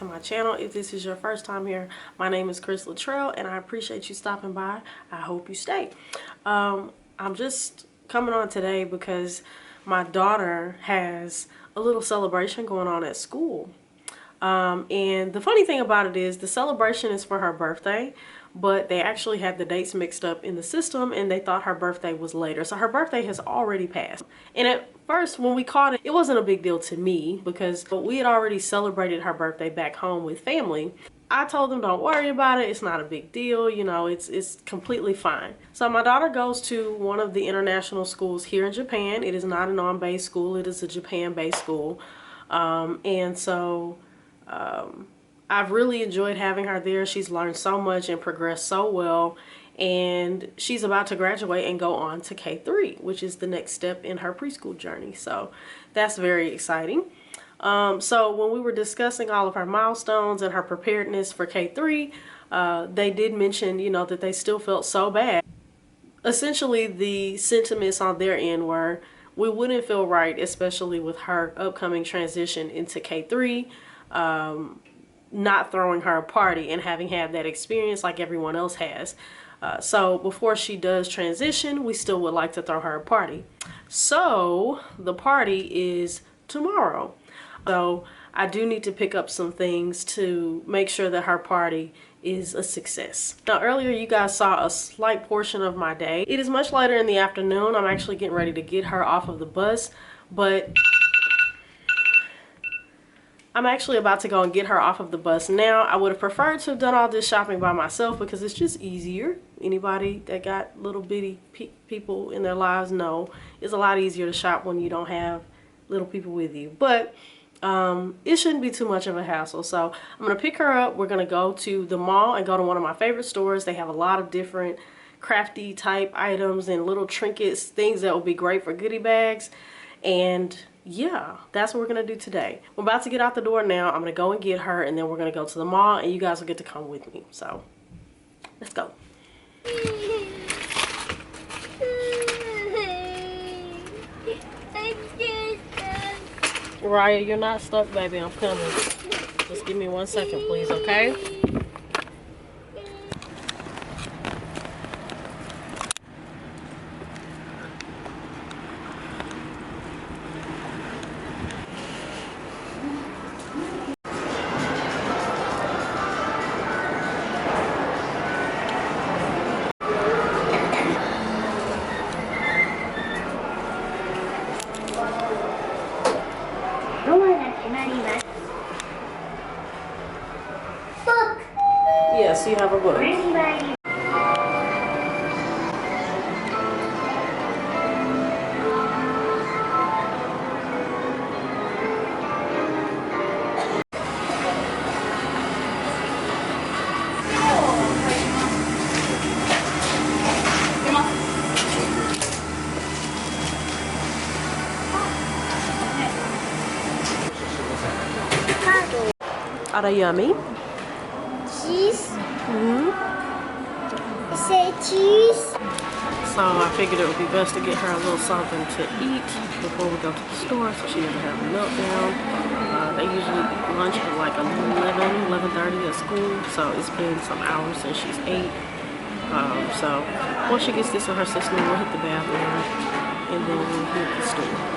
to my channel. If this is your first time here, my name is Krislatrell and I appreciate you stopping by. I hope you stay. I'm just coming on today because my daughter has a little celebration going on at school. And the funny thing about it is the celebration is for her birthday, but they actually had the dates mixed up in the system and they thought her birthday was later. So her birthday has already passed. And at first when we caught it, it wasn't a big deal to me because we had already celebrated her birthday back home with family. I told them, don't worry about it. It's not a big deal. You know, it's completely fine. So my daughter goes to one of the international schools here in Japan. It is not a non-based school. It is a Japan-based school. I've really enjoyed having her there. She's learned so much and progressed so well. And she's about to graduate and go on to K3, which is the next step in her preschool journey. So that's very exciting. So when we were discussing all of her milestones and her preparedness for K3, they did mention, you know, that they still felt so bad. Essentially, the sentiments on their end were, we wouldn't feel right, especially with her upcoming transition into K3, not throwing her a party and having had that experience like everyone else has. So before she does transition, we still would like to throw her a party. So the party is tomorrow. So I do need to pick up some things to make sure that her party is a success. Now earlier you guys saw a slight portion of my day. It is much later in the afternoon. I'm actually getting ready to get her off of the bus, but I'm actually about to go and get her off of the bus now. I would have preferred to have done all this shopping by myself because it's just easier. Anybody that got little bitty people in their lives know it's a lot easier to shop when you don't have little people with you. But it shouldn't be too much of a hassle. So I'm going to pick her up. We're going to go to the mall and go to one of my favorite stores. They have a lot of different crafty type items and little trinkets, things that will be great for goodie bags. And yeah, that's what we're gonna do today. I'm about to get out the door now. I'm gonna go and get her and then we're gonna go to the mall and you guys will get to come with me. So let's go. Raya, you're not stuck, baby. I'm coming. Just give me 1 second, please, okay? Yes, you have a book. Are they yummy? Cheese. Say cheese. So I figured it would be best to get her a little something to eat before we go to the store so she doesn't have a meltdown. They usually eat lunch at like 11:30 at school, so it's been some hours since she's ate. So once she gets this with her sister, we'll hit the bathroom and then we'll hit the store.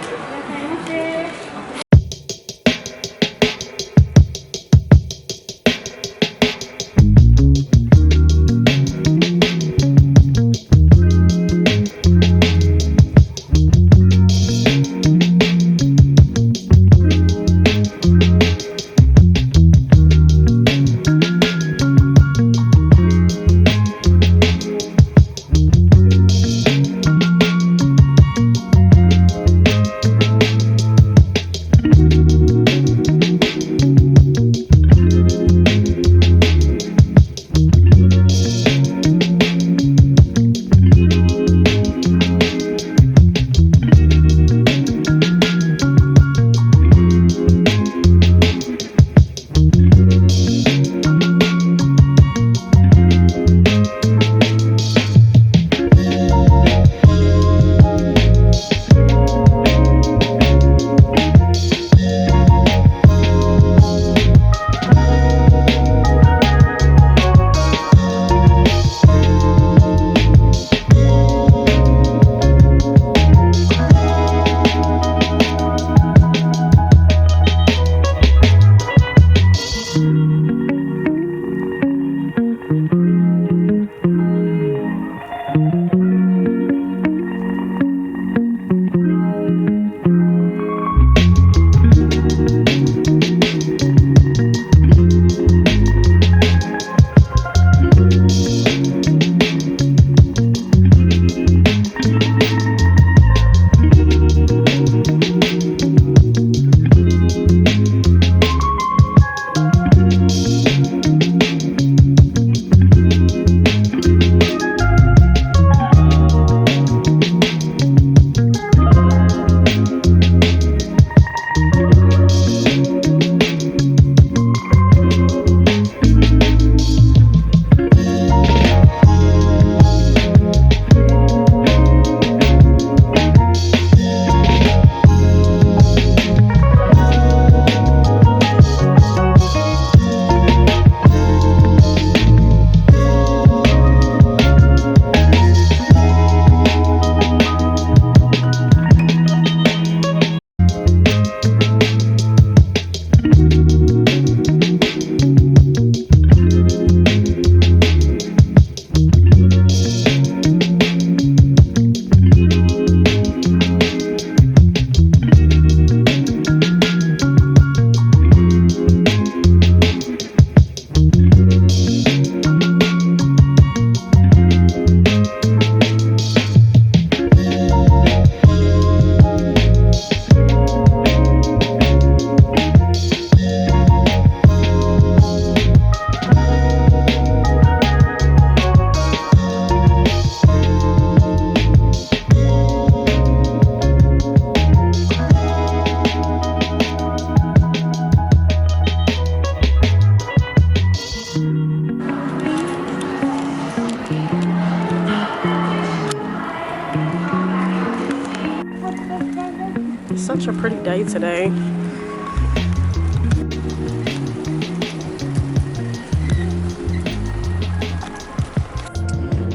such a pretty day today.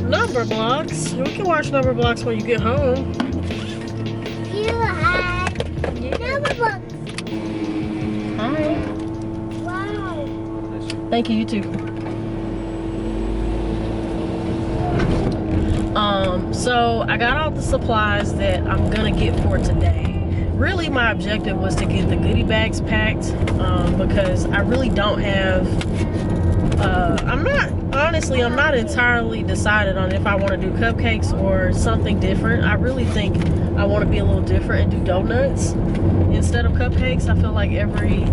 Number blocks. We can watch number blocks when you get home. You had number books. Hi. Wow. Thank you, you too. So I got all the supplies that I'm gonna get for today. Really, my objective was to get the goodie bags packed because I really don't have. I'm not entirely decided on if I want to do cupcakes or something different. I really think I want to be a little different and do donuts instead of cupcakes. I feel like every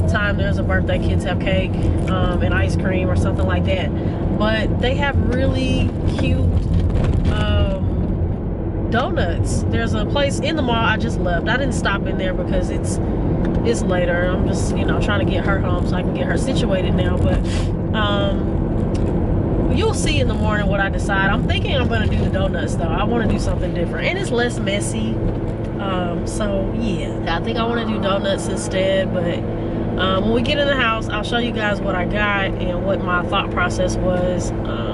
time there's a birthday, kids have cake and ice cream or something like that. But they have really cute donuts. There's a place in the mall I just left. I didn't stop in there because it's later. I'm just, you know, trying to get her home so I can get her situated now. But you'll see in the morning what I decide. I'm thinking I'm going to do the donuts though. I want to do something different and it's less messy. So yeah, I think I want to do donuts instead. But when we get in the house, I'll show you guys what I got and what my thought process was.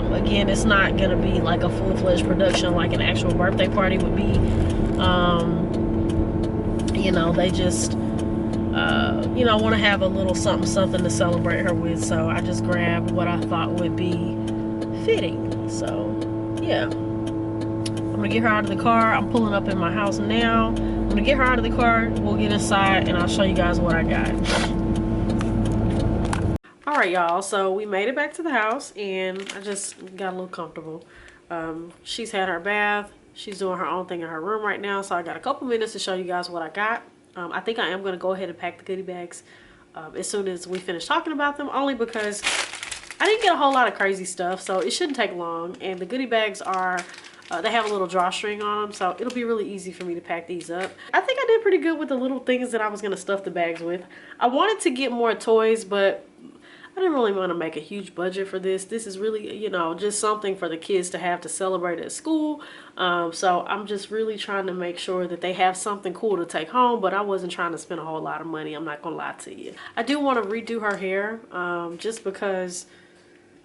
Again, it's not going to be like a full-fledged production like an actual birthday party would be. You know, they just you know, want to have a little something to celebrate her with, so I just grabbed what I thought would be fitting. So yeah, I'm gonna get her out of the car. I'm pulling up in my house now. I'm gonna get her out of the car, we'll get inside and I'll show you guys what I got. All right, y'all, so we made it back to the house and I just got a little comfortable. She's had her bath, she's doing her own thing in her room right now, so I got a couple minutes to show you guys what I got. I think I am going to go ahead and pack the goodie bags as soon as we finish talking about them, only because I didn't get a whole lot of crazy stuff, so it shouldn't take long. And the goodie bags are, they have a little drawstring on them, so it'll be really easy for me to pack these up. I think I did pretty good with the little things that I was going to stuff the bags with. I wanted to get more toys, but I didn't really want to make a huge budget for this. This is really, you know, just something for the kids to have to celebrate at school. So I'm just really trying to make sure that they have something cool to take home, but I wasn't trying to spend a whole lot of money. I'm not going to lie to you. I do want to redo her hair just because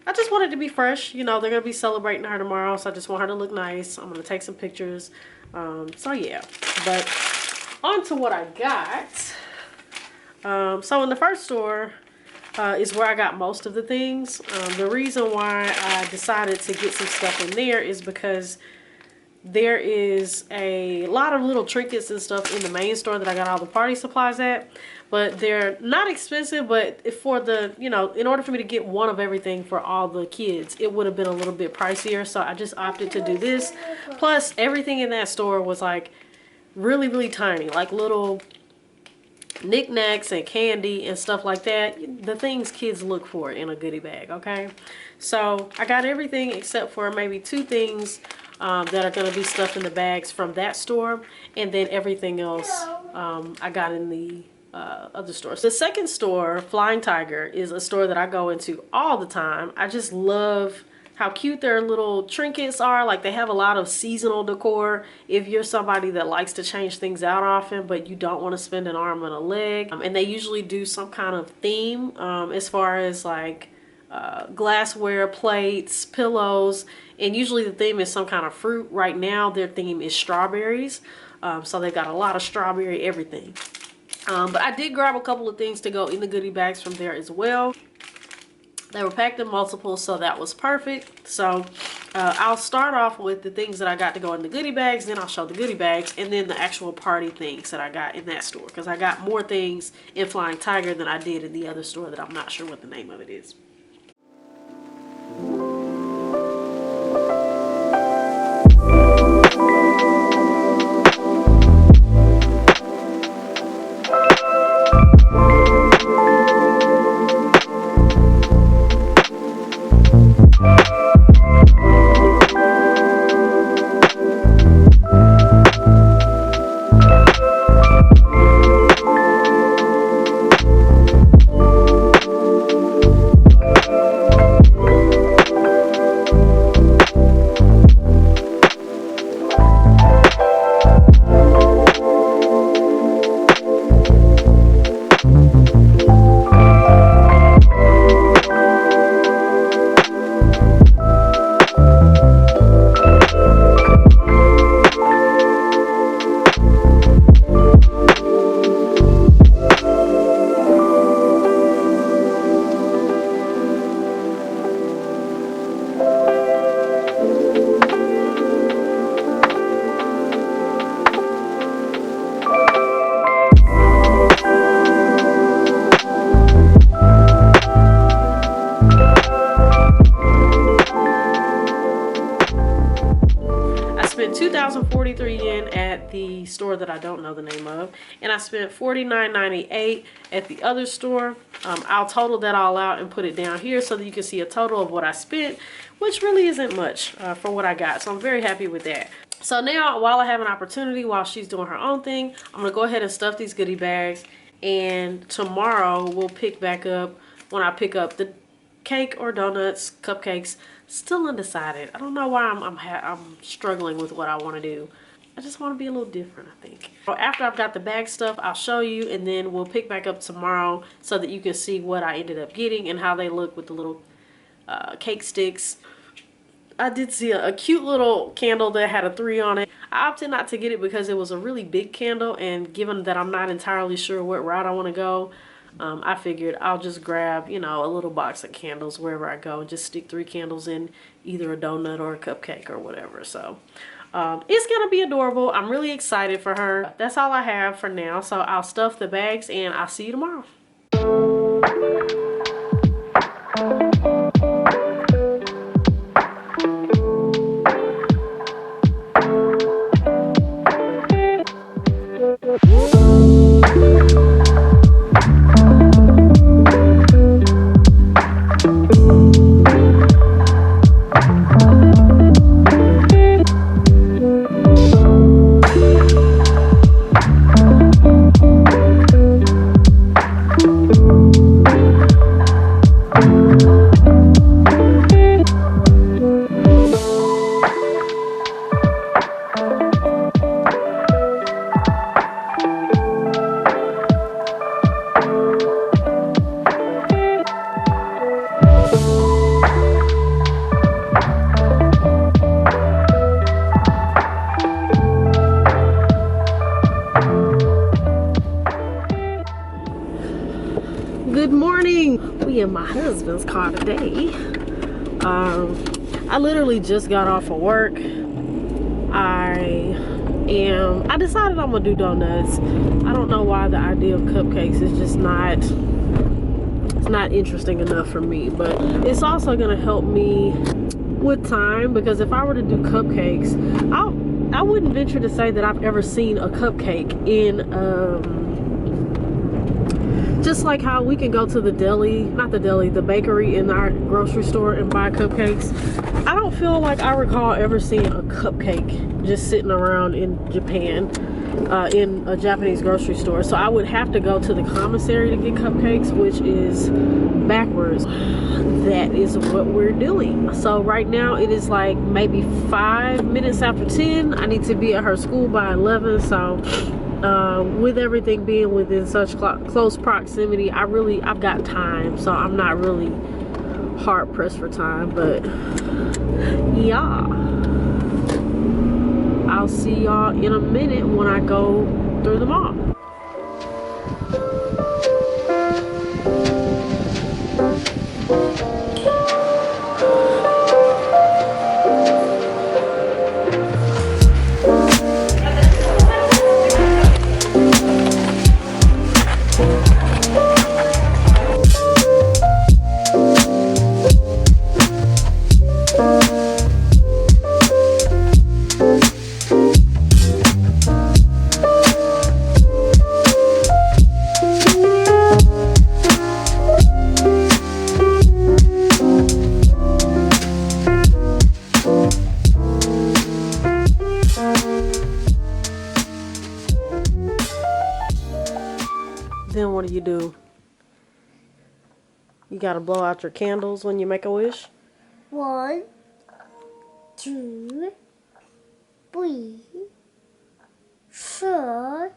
I just want it to be fresh. You know, they're going to be celebrating her tomorrow, so I just want her to look nice. I'm going to take some pictures. So yeah, but on to what I got. So in the first store, is where I got most of the things. The reason why I decided to get some stuff in there is because there is a lot of little trinkets and stuff in the main store that I got all the party supplies at, but they're not expensive. But for the, you know, in order for me to get one of everything for all the kids, it would have been a little bit pricier, so I just opted to do this. Plus everything in that store was like really tiny, like little knickknacks and candy and stuff like that, the things kids look for in a goodie bag. Okay, so I got everything except for maybe two things that are going to be stuffed in the bags from that store, and then everything else I got in the other stores. The second store, Flying Tiger, is a store that I go into all the time. I just love how cute their little trinkets are. Like, they have a lot of seasonal decor if you're somebody that likes to change things out often but you don't want to spend an arm and a leg. And they usually do some kind of theme as far as like glassware, plates, pillows, and usually the theme is some kind of fruit. Right now their theme is strawberries, so they've got a lot of strawberry everything. But I did grab a couple of things to go in the goodie bags from there as well. They were packed in multiples, so that was perfect. So I'll start off with the things that I got to go in the goodie bags, then I'll show the goodie bags, and then the actual party things that I got in that store, because I got more things in Flying Tiger than I did in the other store that I'm not sure what the name of it is. 3,043 yen at the store that I don't know the name of, and I spent $49.98 at the other store. I'll total that all out and put it down here so that you can see a total of what I spent, which really isn't much for what I got. So I'm very happy with that. So now, while I have an opportunity, while she's doing her own thing, I'm gonna go ahead and stuff these goodie bags, and tomorrow we'll pick back up when I pick up the cake or donuts, cupcakes. Still undecided. I don't know why I'm struggling with what I want to do. I just want to be a little different, I think. So after I've got the bag stuff, I'll show you, and then we'll pick back up tomorrow so that you can see what I ended up getting and how they look with the little cake sticks. I did see a cute little candle that had a 3 on it. I opted not to get it because it was a really big candle, and given that I'm not entirely sure what route I want to go, I figured I'll just grab, you know, a little box of candles wherever I go and just stick 3 candles in either a donut or a cupcake or whatever. So it's gonna be adorable. I'm really excited for her. That's all I have for now. So I'll stuff the bags and I'll see you tomorrow. Good morning. We in my husband's car today. I literally just got off of work. I decided I'm gonna do donuts. I don't know why the idea of cupcakes is just not interesting enough for me, but it's also gonna help me with time, because if I were to do cupcakes, I wouldn't venture to say that I've ever seen a cupcake in just like how we can go to the deli, not the deli, the bakery in our grocery store and buy cupcakes. I don't feel like I recall ever seeing a cupcake just sitting around in Japan, in a Japanese grocery store. So I would have to go to the commissary to get cupcakes, which is backwards. That is what we're doing. So right now it is like maybe 5 minutes after 10. I need to be at her school by 11. So with everything being within such close proximity, I've got time, so I'm not really hard pressed for time. But yeah, I'll see y'all in a minute when I go through the mall. Then what do? You gotta blow out your candles when you make a wish? 1, 2, 3, 4,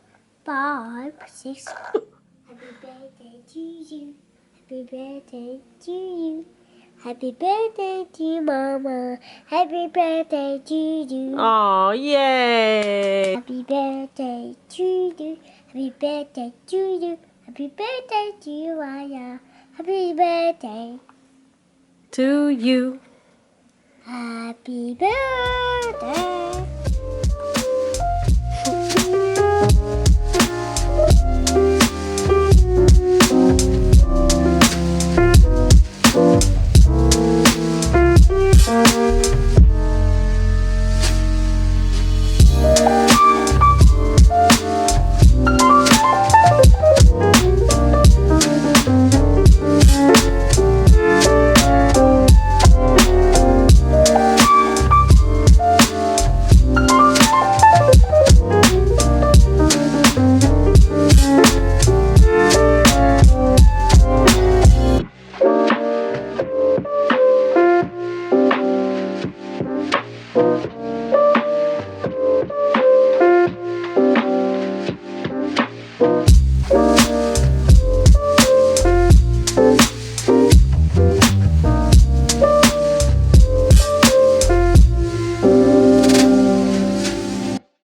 5, 6. Happy birthday to you. Happy birthday to you. Happy birthday to Mama. Happy birthday to you. Oh, yay! Happy birthday to you. Happy birthday to you. Happy birthday to you, Aya. Happy birthday To you. Happy birthday. you.